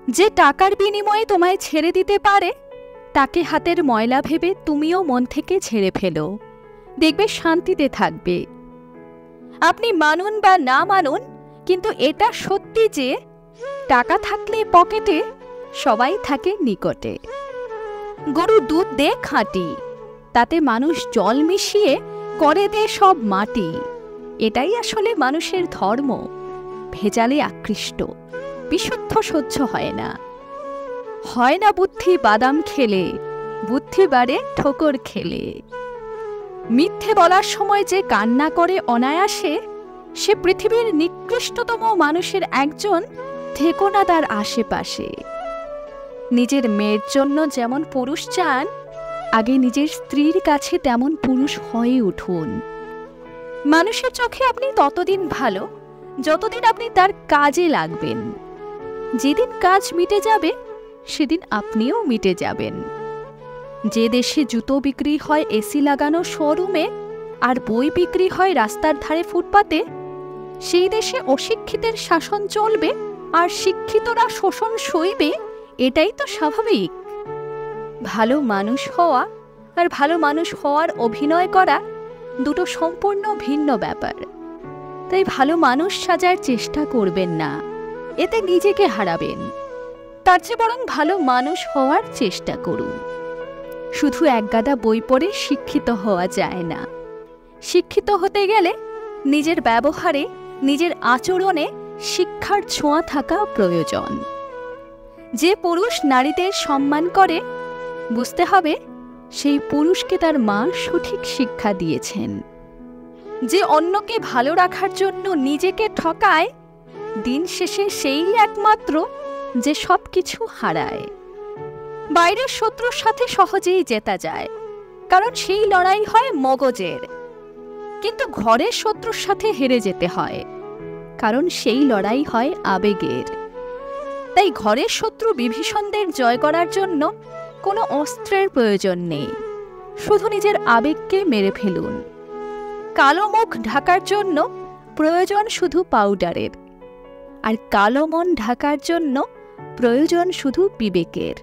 যে টাকার বিনিময়ে তোমায় ছেড়ে দিতে পারে তাকে হাতের ময়লা ভেবে তুমিও মন থেকে ছেড়ে ফেলো, দেখবে শান্তিতে থাকবে। আপনি মানুন বা না মানুন, কিন্তু এটা সত্যি যে টাকা থাকলে পকেটে, সবাই থাকে নিকটে। গরু দুধ দে খাঁটি, তাতে মানুষ জল মিশিয়ে করে দে সব মাটি। এটাই আসলে মানুষের ধর্ম, ভেজালে আকৃষ্ট, বিশুদ্ধ সহ্য হয় না। হয় না বুদ্ধি বাদাম খেলে, বুদ্ধি বাড়ে ঠোকর খেলে। মিথ্যে বলার সময় যে কান্না করে অনায়াসে, সে পৃথিবীর নিকৃষ্টতম মানুষের একজন, থেকো না তার আশেপাশে। নিজের মেয়ের জন্য যেমন পুরুষ চান, আগে নিজের স্ত্রীর কাছে তেমন পুরুষ হয়ে উঠুন। মানুষের চোখে আপনি ততদিন ভালো যতদিন আপনি তার কাজে লাগবেন। যেদিন কাজ মিটে যাবে সেদিন আপনিও মিটে যাবেন। যে দেশে জুতো বিক্রি হয় এসি লাগানো শোরুমে, আর বই বিক্রি হয় রাস্তার ধারে ফুটপাতে, সেই দেশে অশিক্ষিতের শাসন চলবে আর শিক্ষিতরা শোষণ সইবে। এটাই তো স্বাভাবিক। ভালো মানুষ হওয়া আর ভালো মানুষ হওয়ার অভিনয় করা দুটো সম্পূর্ণ ভিন্ন ব্যাপার। তাই ভালো মানুষ সাজার চেষ্টা করবেন না, এতে নিজেকে হারাবেন। তার চেয়ে বরং ভালো মানুষ হওয়ার চেষ্টা করুন। শুধু একগাদা বই পড়ে শিক্ষিত হওয়া যায় না। শিক্ষিত হতে গেলে নিজের ব্যবহারে, নিজের আচরণে শিক্ষার ছোঁয়া থাকা প্রয়োজন। যে পুরুষ নারীদের সম্মান করে, বুঝতে হবে সেই পুরুষকে তার মা সঠিক শিক্ষা দিয়েছেন। যে অন্যকে ভালো রাখার জন্য নিজেকে ঠকায়, দিন শেষে সেই একমাত্র যে সবকিছু হারায়। বাইরের শত্রুর সাথে সহজেই জেতা যায়, কারণ সেই লড়াই হয় মগজের। কিন্তু ঘরের শত্রুর সাথে হেরে যেতে হয়, কারণ সেই লড়াই হয় আবেগের। তাই ঘরের শত্রু বিভীষণদের জয় করার জন্য কোনো অস্ত্রের প্রয়োজন নেই, শুধু নিজের আবেগকে মেরে ফেলুন। কালো মুখ ঢাকার জন্য প্রয়োজন শুধু পাউডারের, আর কালো মন ঢাকার জন্য প্রয়োজন শুধু বিবেকের।